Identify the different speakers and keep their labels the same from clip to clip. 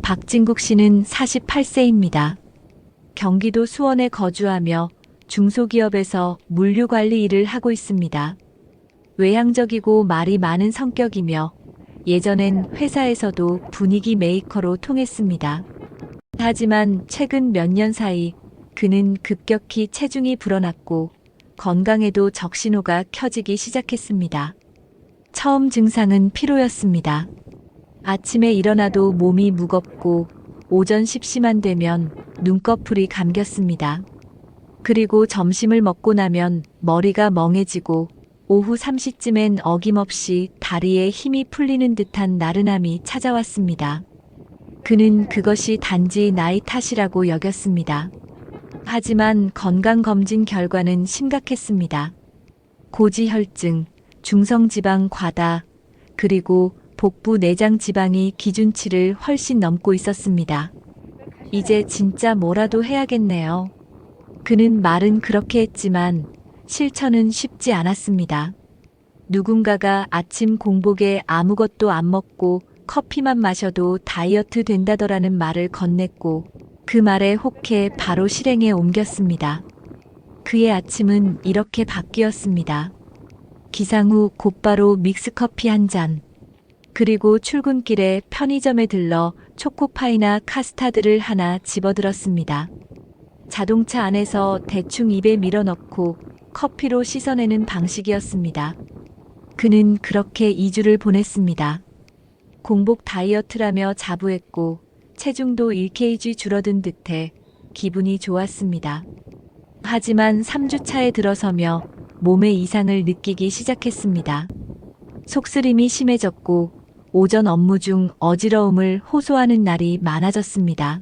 Speaker 1: 박진국 씨는 48세입니다. 경기도 수원에 거주하며 중소기업에서 물류관리 일을 하고 있습니다. 외향적이고 말이 많은 성격이며 예전엔 회사에서도 분위기 메이커로 통했습니다. 하지만 최근 몇 년 사이 그는 급격히 체중이 불어났고 건강에도 적신호가 켜지기 시작했습니다. 처음 증상은 피로였습니다. 아침에 일어나도 몸이 무겁고 오전 10시만 되면 눈꺼풀이 감겼습니다. 그리고 점심을 먹고 나면 머리가 멍해지고 오후 3시쯤엔 어김없이 다리에 힘이 풀리는 듯한 나른함이 찾아왔습니다. 그는 그것이 단지 나이 탓이라고 여겼습니다. 하지만 건강검진 결과는 심각했습니다. 고지혈증, 중성지방 과다, 그리고 복부 내장 지방이 기준치를 훨씬 넘고 있었습니다. 이제 진짜 뭐라도 해야겠네요. 그는 말은 그렇게 했지만 실천은 쉽지 않았습니다. 누군가가 아침 공복에 아무것도 안 먹고 커피만 마셔도 다이어트 된다더라는 말을 건넸고 그 말에 혹해 바로 실행에 옮겼습니다. 그의 아침은 이렇게 바뀌었습니다. 기상 후 곧바로 믹스커피 한 잔. 그리고 출근길에 편의점에 들러 초코파이나 카스타드를 하나 집어들었습니다. 자동차 안에서 대충 입에 밀어넣고 커피로 씻어내는 방식이었습니다. 그는 그렇게 2주를 보냈습니다. 공복 다이어트라며 자부했고 체중도 1kg 줄어든 듯해 기분이 좋았습니다. 하지만 3주 차에 들어서며 몸의 이상을 느끼기 시작했습니다. 속쓰림이 심해졌고 오전 업무 중 어지러움을 호소하는 날이 많아졌습니다.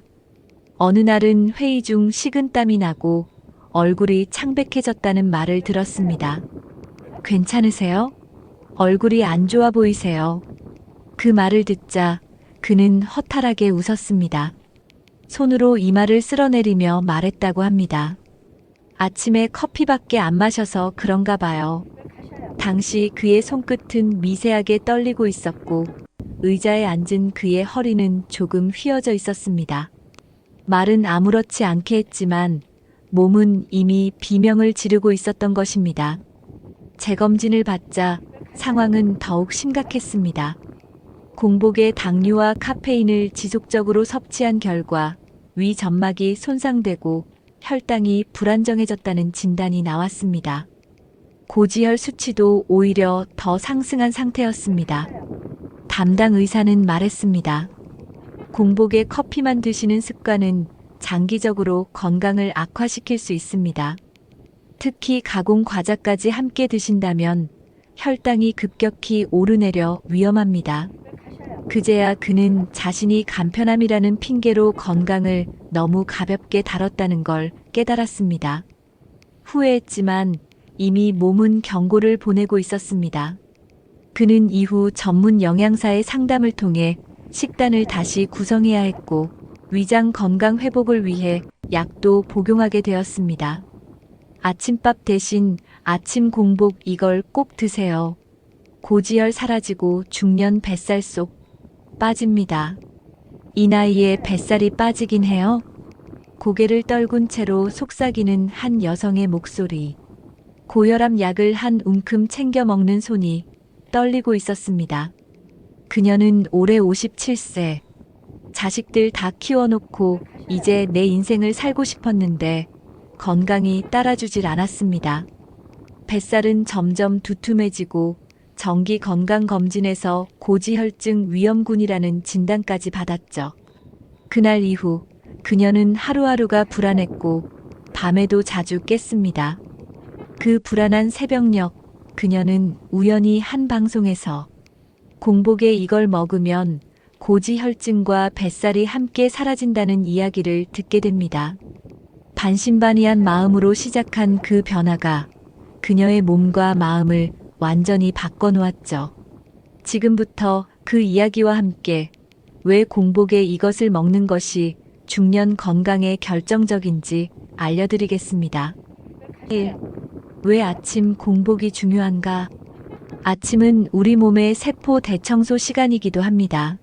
Speaker 1: 어느 날은 회의 중 식은땀이 나고 얼굴이 창백해졌다는 말을 들었습니다. 괜찮으세요? 얼굴이 안 좋아 보이세요. 그 말을 듣자 그는 허탈하게 웃었습니다. 손으로 이마를 쓸어내리며 말했다고 합니다. 아침에 커피밖에 안 마셔서 그런가 봐요. 당시 그의 손끝은 미세하게 떨리고 있었고 의자에 앉은 그의 허리는 조금 휘어져 있었습니다. 말은 아무렇지 않게 했지만 몸은 이미 비명을 지르고 있었던 것입니다. 재검진을 받자 상황은 더욱 심각했습니다. 공복에 당류와 카페인을 지속적으로 섭취한 결과 위 점막이 손상되고 혈당이 불안정해졌다는 진단이 나왔습니다. 고지혈 수치도 오히려 더 상승한 상태였습니다. 담당 의사는 말했습니다. 공복에 커피만 드시는 습관은 장기적으로 건강을 악화시킬 수 있습니다. 특히 가공 과자까지 함께 드신다면 혈당이 급격히 오르내려 위험합니다. 그제야 그는 자신이 간편함이라는 핑계로 건강을 너무 가볍게 다뤘다는 걸 깨달았습니다. 후회했지만 이미 몸은 경고를 보내고 있었습니다. 그는 이후 전문 영양사의 상담을 통해 식단을 다시 구성해야 했고 위장 건강 회복을 위해 약도 복용하게 되었습니다. 아침밥 대신 아침 공복 이걸 꼭 드세요. 고지혈 사라지고 중년 뱃살 쏙 빠집니다. 이 나이에 뱃살이 빠지긴 해요? 고개를 떨군 채로 속삭이는 한 여성의 목소리. 고혈압 약을 한 움큼 챙겨 먹는 손이 떨리고 있었습니다. 그녀는 올해 57세. 자식들 다 키워놓고 이제 내 인생을 살고 싶었는데 건강이 따라주질 않았습니다. 뱃살은 점점 두툼해지고 정기 건강검진에서 고지혈증 위험군이라는 진단까지 받았죠. 그날 이후 그녀는 하루하루가 불안했고 밤에도 자주 깼습니다. 그 불안한 새벽녘 그녀는 우연히 한 방송에서 공복에 이걸 먹으면 고지혈증과 뱃살이 함께 사라진다는 이야기를 듣게 됩니다. 반신반의한 마음으로 시작한 그 변화가 그녀의 몸과 마음을 완전히 바꿔놓았죠. 지금부터 그 이야기와 함께 왜 공복에 이것을 먹는 것이 중년 건강에 결정적인지 알려드리겠습니다. 1. 왜 아침 공복이 중요한가? 아침은 우리 몸의 세포 대청소 시간이기도 합니다.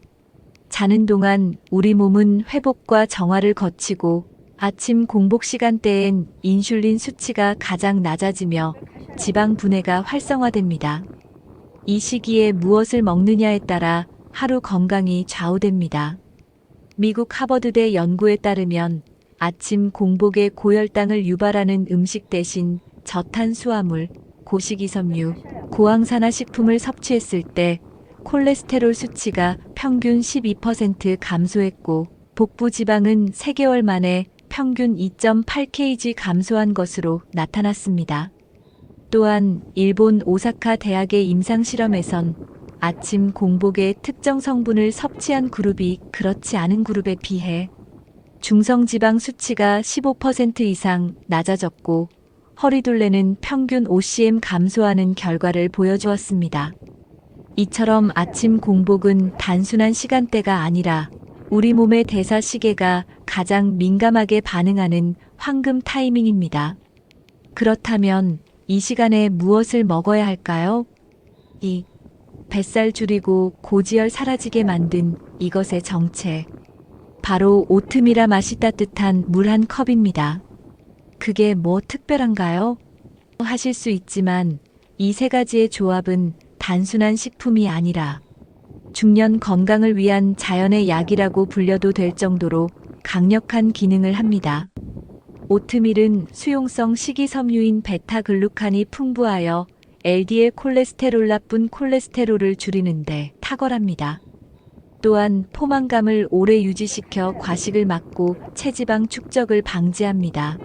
Speaker 1: 자는 동안 우리 몸은 회복과 정화를 거치고 아침 공복 시간대엔 인슐린 수치가 가장 낮아지며 지방 분해가 활성화됩니다. 이 시기에 무엇을 먹느냐에 따라 하루 건강이 좌우됩니다. 미국 하버드대 연구에 따르면 아침 공복에 고혈당을 유발하는 음식 대신 저탄수화물, 고식이섬유, 고항산화 식품을 섭취했을 때 콜레스테롤 수치가 평균 12% 감소했고 복부 지방은 3개월 만에 평균 2.8kg 감소한 것으로 나타났습니다. 또한 일본 오사카 대학의 임상 실험에선 아침 공복에 특정 성분을 섭취한 그룹이 그렇지 않은 그룹에 비해 중성지방 수치가 15% 이상 낮아졌고 허리둘레는 평균 5cm 감소하는 결과를 보여주었습니다. 이처럼 아침 공복은 단순한 시간대가 아니라 우리 몸의 대사 시계가 가장 민감하게 반응하는 황금 타이밍입니다. 그렇다면 이 시간에 무엇을 먹어야 할까요? 2. 뱃살 줄이고 고지혈 사라지게 만든 이것의 정체. 바로 오트밀아 맛이 따뜻한 물 한 컵입니다. 그게 뭐 특별한가요? 하실 수 있지만 이 세 가지의 조합은 단순한 식품이 아니라 중년 건강을 위한 자연의 약이라고 불려도 될 정도로 강력한 기능을 합니다. 오트밀은 수용성 식이섬유인 베타글루칸이 풍부하여 LDL 콜레스테롤 나쁜 콜레스테롤을 줄이는데 탁월합니다. 또한 포만감을 오래 유지시켜 과식을 막고 체지방 축적을 방지합니다.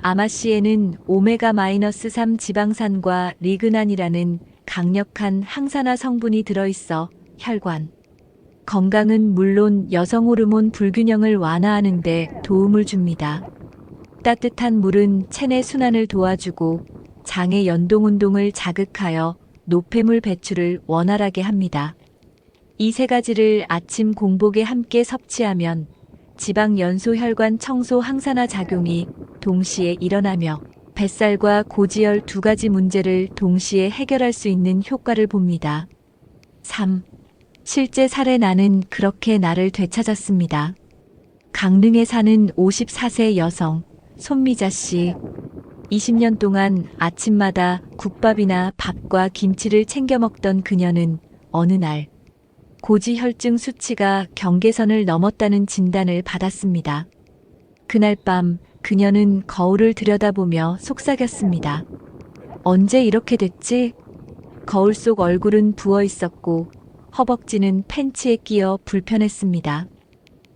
Speaker 1: 아마씨에는 오메가-3 지방산과 리그난이라는 강력한 항산화 성분이 들어있어 혈관, 건강은 물론 여성 호르몬 불균형을 완화하는 데 도움을 줍니다. 따뜻한 물은 체내 순환을 도와주고 장의 연동 운동을 자극하여 노폐물 배출을 원활하게 합니다. 이 세 가지를 아침 공복에 함께 섭취하면 지방 연소 혈관 청소 항산화 작용이 동시에 일어나며 뱃살과 고지혈 두 가지 문제를 동시에 해결할 수 있는 효과를 봅니다. 3. 실제 사례 나는 그렇게 나를 되찾았습니다. 강릉에 사는 54세 여성 손미자 씨. 20년 동안 아침마다 국밥이나 밥과 김치를 챙겨 먹던 그녀는 어느 날 고지혈증 수치가 경계선을 넘었다는 진단을 받았습니다. 그날 밤 그녀는 거울을 들여다보며 속삭였습니다. 언제 이렇게 됐지? 거울 속 얼굴은 부어 있었고 허벅지는 팬츠에 끼어 불편했습니다.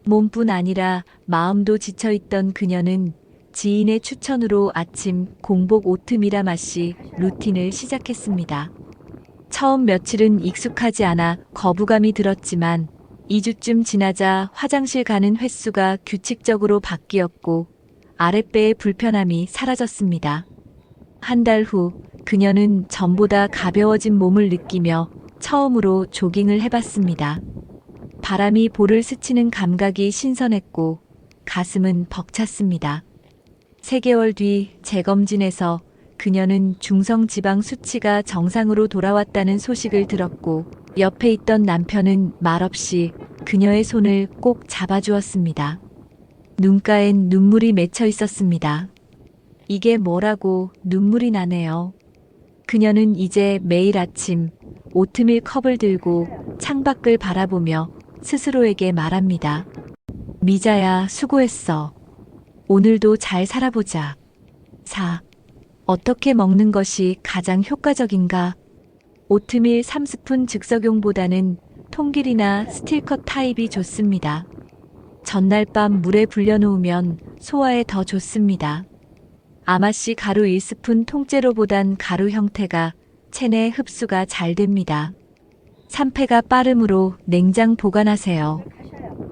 Speaker 1: 몸뿐 아니라 마음도 지쳐있던 그녀는 지인의 추천으로 아침 공복 오트밀아 맛이 루틴을 시작했습니다. 처음 며칠은 익숙하지 않아 거부감이 들었지만 2주쯤 지나자 화장실 가는 횟수가 규칙적으로 바뀌었고 아랫배의 불편함이 사라졌습니다. 한 달 후 그녀는 전보다 가벼워진 몸을 느끼며 처음으로 조깅을 해봤습니다. 바람이 볼을 스치는 감각이 신선했고 가슴은 벅찼습니다. 3개월 뒤 재검진에서 그녀는 중성 지방 수치가 정상으로 돌아왔다는 소식을 들었고 옆에 있던 남편은 말없이 그녀의 손을 꼭 잡아주었습니다. 눈가엔 눈물이 맺혀 있었습니다. 이게 뭐라고 눈물이 나네요. 그녀는 이제 매일 아침 오트밀 컵을 들고 창밖을 바라보며 스스로에게 말합니다. 미자야, 수고했어. 오늘도 잘 살아보자. 4. 어떻게 먹는 것이 가장 효과적인가? 오트밀 3스푼 즉석용보다는 통길이나 스틸컷 타입이 좋습니다. 전날 밤 물에 불려놓으면 소화에 더 좋습니다. 아마씨 가루 1스푼 통째로보단 가루 형태가 체내 흡수가 잘 됩니다. 산패가 빠르므로 냉장 보관하세요.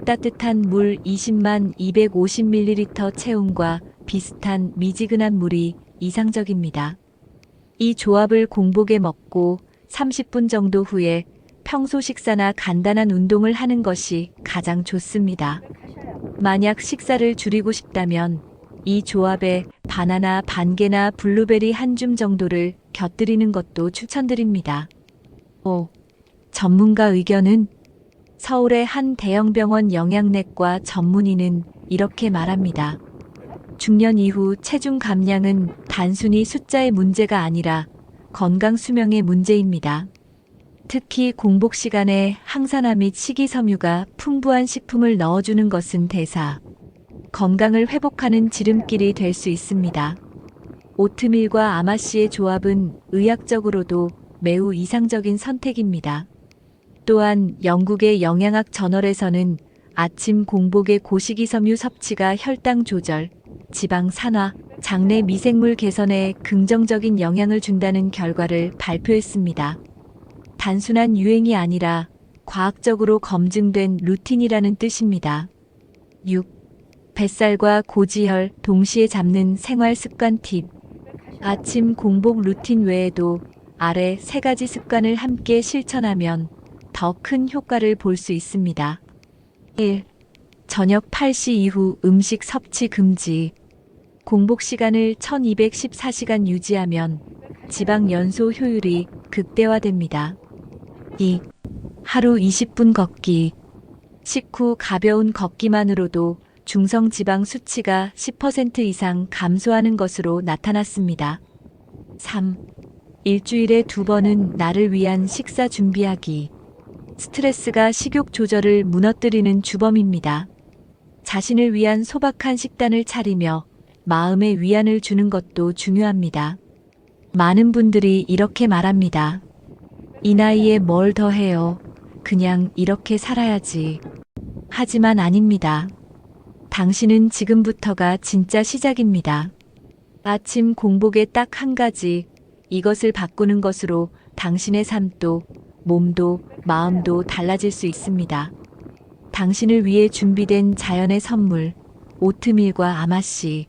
Speaker 1: 따뜻한 물 20만 250ml 체온과 비슷한 미지근한 물이 이상적입니다. 이 조합을 공복에 먹고 30분 정도 후에 평소 식사나 간단한 운동을 하는 것이 가장 좋습니다. 만약 식사를 줄이고 싶다면 이 조합에 바나나 반 개나 블루베리 한 줌 정도를 곁들이는 것도 추천드립니다. 5. 전문가 의견은? 서울의 한 대형병원 영양내과 전문의는 이렇게 말합니다. 중년 이후 체중 감량은 단순히 숫자의 문제가 아니라 건강 수명의 문제입니다. 특히 공복 시간에 항산화 및 식이섬유가 풍부한 식품을 넣어주는 것은 대사, 건강을 회복하는 지름길이 될 수 있습니다. 오트밀과 아마씨의 조합은 의학적으로도 매우 이상적인 선택입니다. 또한 영국의 영양학 저널에서는 아침 공복의 고식이섬유 섭취가 혈당 조절, 지방 산화, 장내 미생물 개선에 긍정적인 영향을 준다는 결과를 발표했습니다. 단순한 유행이 아니라 과학적으로 검증된 루틴이라는 뜻입니다. 6. 뱃살과 고지혈 동시에 잡는 생활 습관 팁. 아침 공복 루틴 외에도 아래 3가지 습관을 함께 실천하면 더 큰 효과를 볼 수 있습니다. 1. 저녁 8시 이후 음식 섭취 금지. 공복 시간을 1214시간 유지하면 지방 연소 효율이 극대화됩니다. 2. 하루 20분 걷기. 식후 가벼운 걷기만으로도 중성 지방 수치가 10% 이상 감소하는 것으로 나타났습니다. 3. 일주일에 2번은 나를 위한 식사 준비하기. 스트레스가 식욕 조절을 무너뜨리는 주범입니다. 자신을 위한 소박한 식단을 차리며 마음의 위안을 주는 것도 중요합니다. 많은 분들이 이렇게 말합니다. 이 나이에 뭘 더 해요? 그냥 이렇게 살아야지. 하지만 아닙니다. 당신은 지금부터가 진짜 시작입니다. 아침 공복에 딱 한 가지, 이것을 바꾸는 것으로 당신의 삶도, 몸도, 마음도 달라질 수 있습니다. 당신을 위해 준비된 자연의 선물, 오트밀과 아마씨.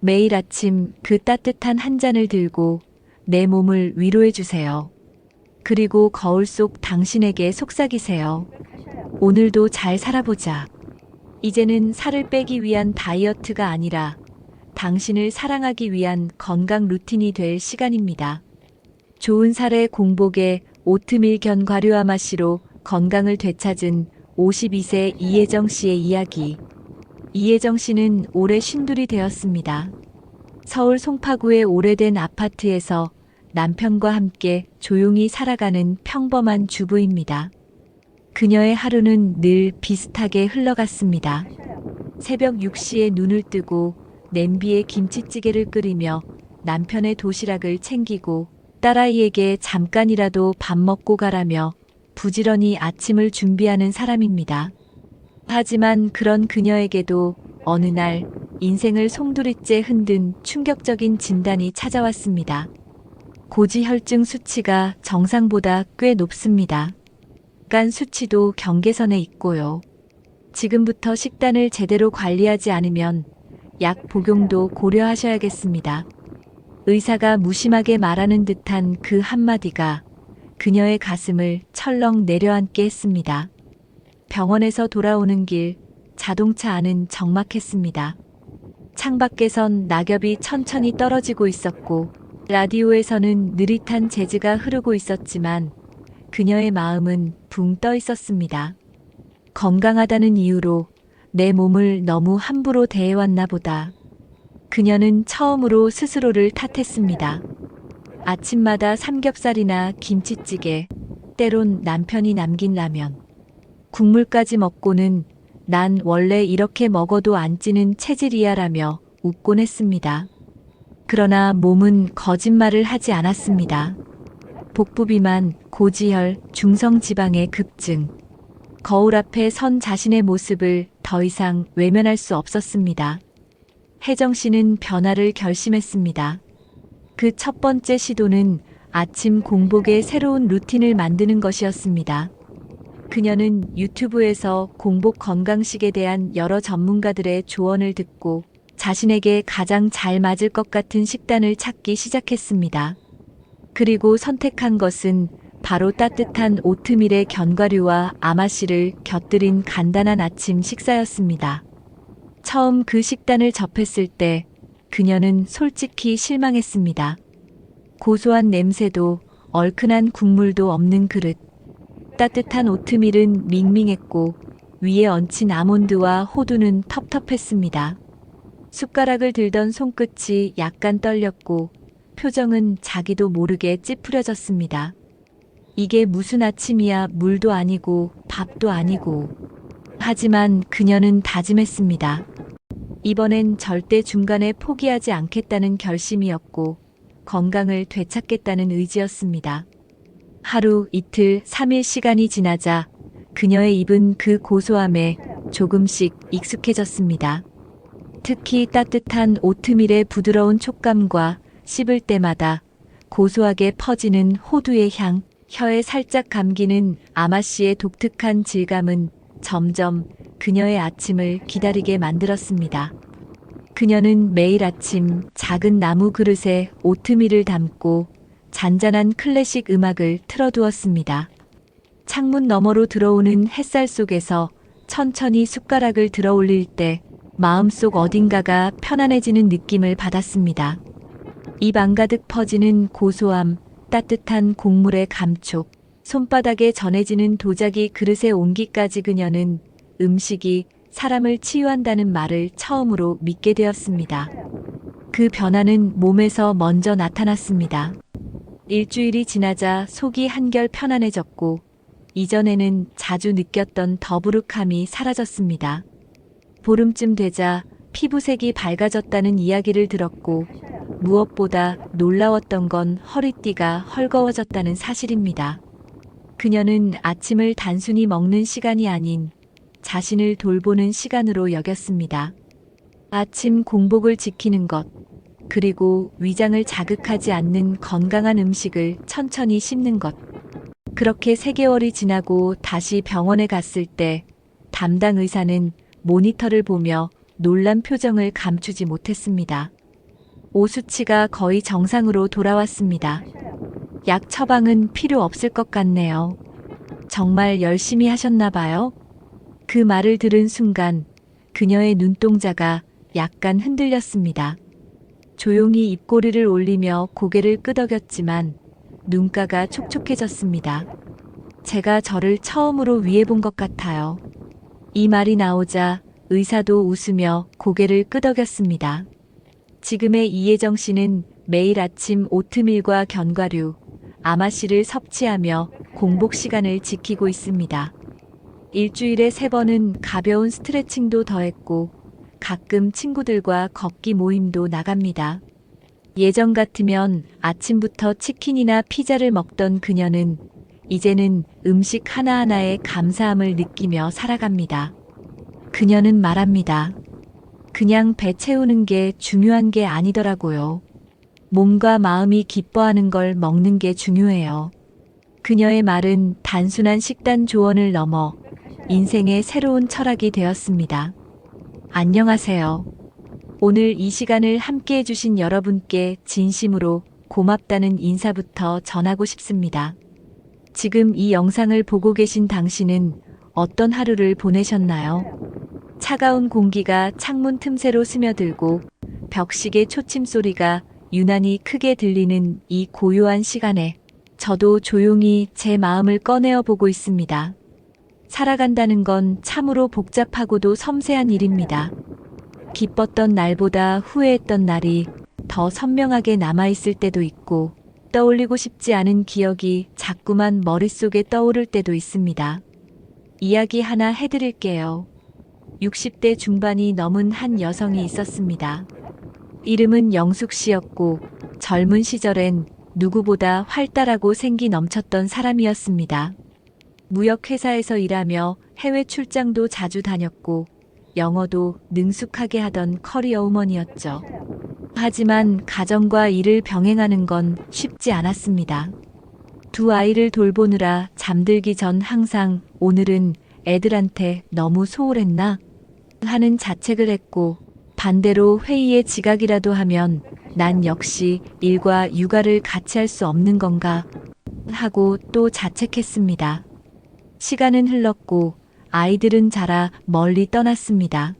Speaker 1: 매일 아침 그 따뜻한 한 잔을 들고 내 몸을 위로해 주세요. 그리고 거울 속 당신에게 속삭이세요. 오늘도 잘 살아보자. 이제는 살을 빼기 위한 다이어트가 아니라 당신을 사랑하기 위한 건강 루틴이 될 시간입니다. 좋은 살의 공복에 오트밀 견 과류 아마씨로 건강을 되찾은 52세 이혜정 씨의 이야기. 이혜정 씨는 올해 52이 되었습니다. 서울 송파구의 오래된 아파트에서 남편과 함께 조용히 살아가는 평범한 주부입니다. 그녀의 하루는 늘 비슷하게 흘러갔습니다. 새벽 6시에 눈을 뜨고 냄비에 김치찌개를 끓이며 남편의 도시락을 챙기고 딸아이에게 잠깐이라도 밥 먹고 가라며 부지런히 아침을 준비하는 사람입니다. 하지만 그런 그녀에게도 어느 날 인생을 송두리째 흔든 충격적인 진단이 찾아왔습니다. 고지혈증 수치가 정상보다 꽤 높습니다. 간 수치도 경계선에 있고요. 지금부터 식단을 제대로 관리하지 않으면 약 복용도 고려하셔야겠습니다. 의사가 무심하게 말하는 듯한 그 한마디가 그녀의 가슴을 철렁 내려앉게 했습니다. 병원에서 돌아오는 길, 자동차 안은 적막했습니다. 창밖에선 낙엽이 천천히 떨어지고 있었고 라디오에서는 느릿한 재즈가 흐르고 있었지만 그녀의 마음은 붕 떠 있었습니다. 건강하다는 이유로 내 몸을 너무 함부로 대해왔나 보다. 그녀는 처음으로 스스로를 탓했습니다. 아침마다 삼겹살이나 김치찌개, 때론 남편이 남긴 라면, 국물까지 먹고는 난 원래 이렇게 먹어도 안 찌는 체질이야라며 웃곤 했습니다. 그러나 몸은 거짓말을 하지 않았습니다. 복부비만, 고지혈, 중성지방의 급증. 거울 앞에 선 자신의 모습을 더 이상 외면할 수 없었습니다. 혜정 씨는 변화를 결심했습니다. 그 첫 번째 시도는 아침 공복의 새로운 루틴을 만드는 것이었습니다. 그녀는 유튜브에서 공복 건강식에 대한 여러 전문가들의 조언을 듣고 자신에게 가장 잘 맞을 것 같은 식단을 찾기 시작했습니다. 그리고 선택한 것은 바로 따뜻한 오트밀의 견과류와 아마씨를 곁들인 간단한 아침 식사였습니다. 처음 그 식단을 접했을 때 그녀는 솔직히 실망했습니다. 고소한 냄새도 얼큰한 국물도 없는 그릇. 따뜻한 오트밀은 밍밍했고 위에 얹힌 아몬드와 호두는 텁텁했습니다. 숟가락을 들던 손끝이 약간 떨렸고 표정은 자기도 모르게 찌푸려졌습니다. 이게 무슨 아침이야. 물도 아니고 밥도 아니고. 하지만 그녀는 다짐했습니다. 이번엔 절대 중간에 포기하지 않겠다는 결심이었고 건강을 되찾겠다는 의지였습니다. 하루, 이틀, 3일 시간이 지나자 그녀의 입은 그 고소함에 조금씩 익숙해졌습니다. 특히 따뜻한 오트밀의 부드러운 촉감과 씹을 때마다 고소하게 퍼지는 호두의 향, 혀에 살짝 감기는 아마씨의 독특한 질감은 점점 그녀의 아침을 기다리게 만들었습니다. 그녀는 매일 아침 작은 나무 그릇에 오트밀을 담고 잔잔한 클래식 음악을 틀어두었습니다. 창문 너머로 들어오는 햇살 속에서 천천히 숟가락을 들어 올릴 때 마음속 어딘가가 편안해지는 느낌을 받았습니다. 입 안가득 퍼지는 고소함, 따뜻한 곡물의 감촉, 손바닥에 전해지는 도자기 그릇의 온기까지 그녀는 음식이 사람을 치유한다는 말을 처음으로 믿게 되었습니다. 그 변화는 몸에서 먼저 나타났습니다. 일주일이 지나자 속이 한결 편안해졌고 이전에는 자주 느꼈던 더부룩함이 사라졌습니다. 보름쯤 되자 피부색이 밝아졌다는 이야기를 들었고 무엇보다 놀라웠던 건 허리띠가 헐거워졌다는 사실입니다. 그녀는 아침을 단순히 먹는 시간이 아닌 자신을 돌보는 시간으로 여겼습니다. 아침 공복을 지키는 것, 그리고 위장을 자극하지 않는 건강한 음식을 천천히 씹는 것. 그렇게 3개월이 지나고 다시 병원에 갔을 때 담당 의사는 모니터를 보며 놀란 표정을 감추지 못했습니다. 오수치가 거의 정상으로 돌아왔습니다. 약 처방은 필요 없을 것 같네요. 정말 열심히 하셨나 봐요. 그 말을 들은 순간 그녀의 눈동자가 약간 흔들렸습니다. 조용히 입꼬리를 올리며 고개를 끄덕였지만 눈가가 촉촉해졌습니다. 제가 저를 처음으로 위해 본 것 같아요. 이 말이 나오자 의사도 웃으며 고개를 끄덕였습니다. 지금의 이혜정 씨는 매일 아침 오트밀과 견과류, 아마씨를 섭취하며 공복 시간을 지키고 있습니다. 일주일에 3번은 가벼운 스트레칭도 더했고 가끔 친구들과 걷기 모임도 나갑니다. 예전 같으면 아침부터 치킨이나 피자를 먹던 그녀는 이제는 음식 하나하나에 감사함을 느끼며 살아갑니다. 그녀는 말합니다. 그냥 배 채우는 게 중요한 게 아니더라고요. 몸과 마음이 기뻐하는 걸 먹는 게 중요해요. 그녀의 말은 단순한 식단 조언을 넘어 인생의 새로운 철학이 되었습니다. 안녕하세요. 오늘 이 시간을 함께 해주신 여러분께 진심으로 고맙다는 인사부터 전하고 싶습니다. 지금 이 영상을 보고 계신 당신은 어떤 하루를 보내셨나요? 차가운 공기가 창문 틈새로 스며들고 벽시계 초침 소리가 유난히 크게 들리는 이 고요한 시간에 저도 조용히 제 마음을 꺼내어 보고 있습니다. 살아간다는 건 참으로 복잡하고도 섬세한 일입니다. 기뻤던 날보다 후회했던 날이 더 선명하게 남아있을 때도 있고 떠올리고 싶지 않은 기억이 자꾸만 머릿속에 떠오를 때도 있습니다. 이야기 하나 해드릴게요. 60대 중반이 넘은 한 여성이 있었습니다. 이름은 영숙 씨였고 젊은 시절엔 누구보다 활달하고 생기 넘쳤던 사람이었습니다. 무역회사에서 일하며 해외 출장도 자주 다녔고 영어도 능숙하게 하던 커리어우먼이었죠. 하지만 가정과 일을 병행하는 건 쉽지 않았습니다. 2 아이를 돌보느라 잠들기 전 항상 오늘은 애들한테 너무 소홀했나? 하는 자책을 했고 반대로 회의에 지각이라도 하면 난 역시 일과 육아를 같이 할 수 없는 건가? 하고 또 자책했습니다. 시간은 흘렀고 아이들은 자라 멀리 떠났습니다.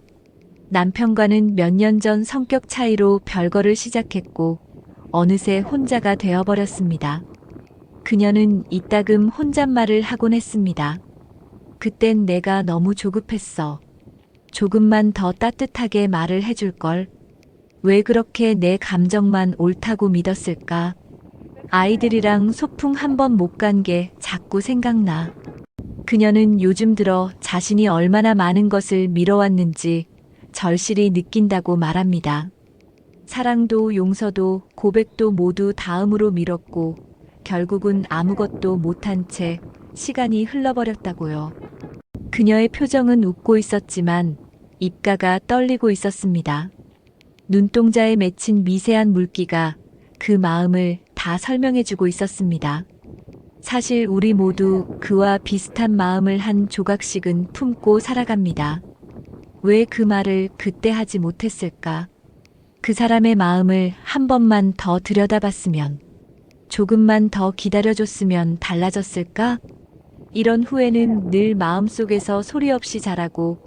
Speaker 1: 남편과는 몇 년 전 성격 차이로 별거를 시작했고 어느새 혼자가 되어버렸습니다. 그녀는 이따금 혼잣말을 하곤 했습니다. 그땐 내가 너무 조급했어. 조금만 더 따뜻하게 말을 해줄걸. 왜 그렇게 내 감정만 옳다고 믿었을까? 아이들이랑 소풍 한 번 못 간 게 자꾸 생각나. 그녀는 요즘 들어 자신이 얼마나 많은 것을 미뤄왔는지 절실히 느낀다고 말합니다. 사랑도 용서도 고백도 모두 다음으로 미뤘고 결국은 아무것도 못한 채 시간이 흘러버렸다고요. 그녀의 표정은 웃고 있었지만 입가가 떨리고 있었습니다. 눈동자에 맺힌 미세한 물기가 그 마음을 다 설명해주고 있었습니다. 사실 우리 모두 그와 비슷한 마음을 한 조각씩은 품고 살아갑니다. 왜 그 말을 그때 하지 못했을까? 그 사람의 마음을 한 번만 더 들여다봤으면, 조금만 더 기다려줬으면 달라졌을까? 이런 후회는 늘 마음속에서 소리 없이 자라고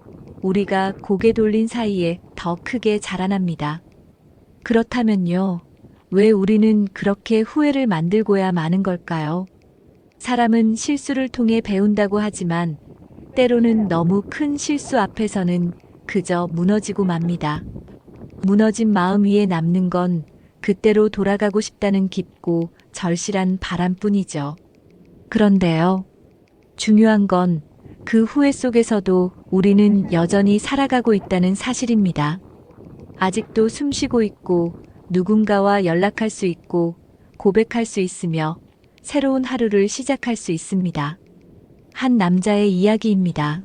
Speaker 1: 우리가 고개 돌린 사이에 더 크게 자라납니다. 그렇다면요, 왜 우리는 그렇게 후회를 만들고야 마는 걸까요? 사람은 실수를 통해 배운다고 하지만 때로는 너무 큰 실수 앞에서는 그저 무너지고 맙니다. 무너진 마음 위에 남는 건 그때로 돌아가고 싶다는 깊고 절실한 바람뿐이죠. 그런데요, 중요한 건 그 후회 속에서도 우리는 여전히 살아가고 있다는 사실입니다. 아직도 숨쉬고 있고 누군가와 연락할 수 있고 고백할 수 있으며 새로운 하루를 시작할 수 있습니다. 한 남자의 이야기입니다.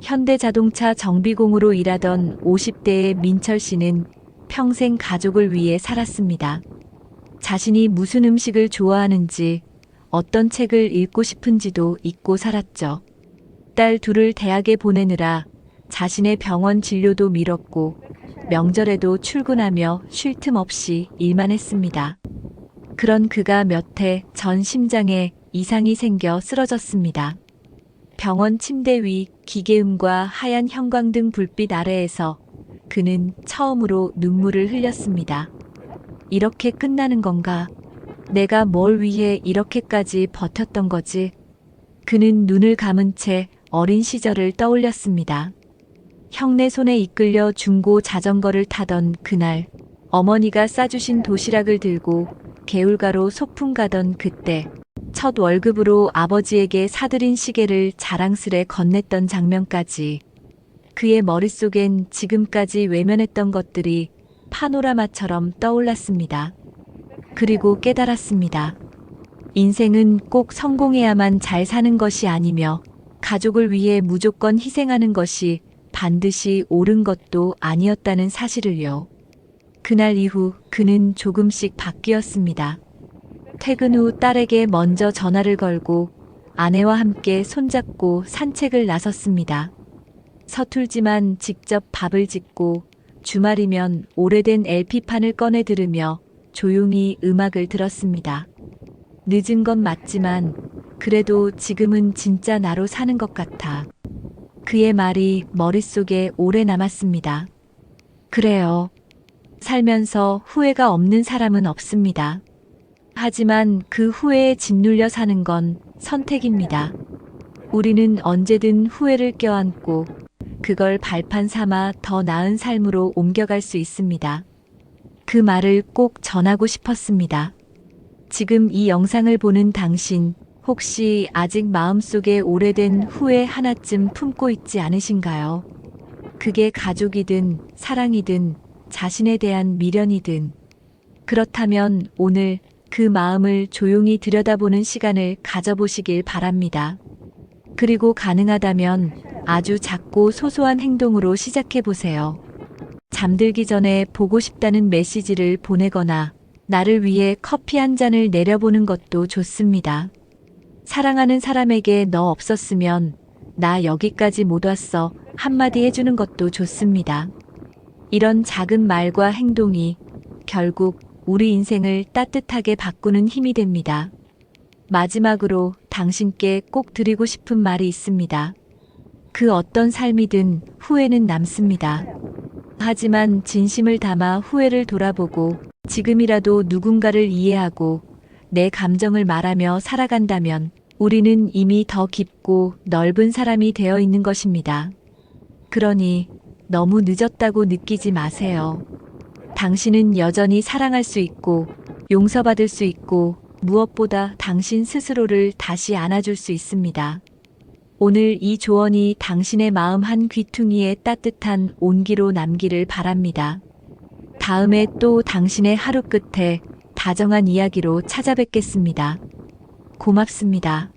Speaker 1: 현대자동차 정비공으로 일하던 50대의 민철 씨는 평생 가족을 위해 살았습니다. 자신이 무슨 음식을 좋아하는지, 어떤 책을 읽고 싶은지도 잊고 살았죠. 딸 둘을 대학에 보내느라 자신의 병원 진료도 미뤘고 명절에도 출근하며 쉴 틈 없이 일만 했습니다. 그런 그가 몇 해 전 심장에 이상이 생겨 쓰러졌습니다. 병원 침대 위 기계음과 하얀 형광등 불빛 아래에서 그는 처음으로 눈물을 흘렸습니다. 이렇게 끝나는 건가? 내가 뭘 위해 이렇게까지 버텼던 거지? 그는 눈을 감은 채 어린 시절을 떠올렸습니다. 형네 손에 이끌려 중고 자전거를 타던 그날, 어머니가 싸주신 도시락을 들고 개울가로 소풍 가던 그때, 첫 월급으로 아버지에게 사들인 시계를 자랑스레 건넸던 장면까지, 그의 머릿속엔 지금까지 외면했던 것들이 파노라마처럼 떠올랐습니다. 그리고 깨달았습니다. 인생은 꼭 성공해야만 잘 사는 것이 아니며 가족을 위해 무조건 희생하는 것이 반드시 옳은 것도 아니었다는 사실을요. 그날 이후 그는 조금씩 바뀌었습니다. 퇴근 후 딸에게 먼저 전화를 걸고 아내와 함께 손잡고 산책을 나섰습니다. 서툴지만 직접 밥을 짓고 주말이면 오래된 LP판을 꺼내 들으며 조용히 음악을 들었습니다. 늦은 건 맞지만 그래도 지금은 진짜 나로 사는 것 같아. 그의 말이 머릿속에 오래 남았습니다. 그래요. 살면서 후회가 없는 사람은 없습니다. 하지만 그 후회에 짓눌려 사는 건 선택입니다. 우리는 언제든 후회를 껴안고 그걸 발판 삼아 더 나은 삶으로 옮겨갈 수 있습니다. 그 말을 꼭 전하고 싶었습니다. 지금 이 영상을 보는 당신, 혹시 아직 마음속에 오래된 후회 하나쯤 품고 있지 않으신가요? 그게 가족이든 사랑이든 자신에 대한 미련이든. 그렇다면 오늘 그 마음을 조용히 들여다보는 시간을 가져보시길 바랍니다. 그리고 가능하다면 아주 작고 소소한 행동으로 시작해 보세요. 잠들기 전에 보고 싶다는 메시지를 보내거나 나를 위해 커피 한 잔을 내려보는 것도 좋습니다. 사랑하는 사람에게 너 없었으면 나 여기까지 못 왔어 한마디 해주는 것도 좋습니다. 이런 작은 말과 행동이 결국 우리 인생을 따뜻하게 바꾸는 힘이 됩니다. 마지막으로 당신께 꼭 드리고 싶은 말이 있습니다. 그 어떤 삶이든 후회는 남습니다. 하지만 진심을 담아 후회를 돌아보고 지금이라도 누군가를 이해하고 내 감정을 말하며 살아간다면 우리는 이미 더 깊고 넓은 사람이 되어 있는 것입니다. 그러니 너무 늦었다고 느끼지 마세요. 당신은 여전히 사랑할 수 있고 용서받을 수 있고 무엇보다 당신 스스로를 다시 안아줄 수 있습니다. 오늘 이 조언이 당신의 마음 한 귀퉁이에 따뜻한 온기로 남기를 바랍니다. 다음에 또 당신의 하루 끝에 다정한 이야기로 찾아뵙겠습니다. 고맙습니다.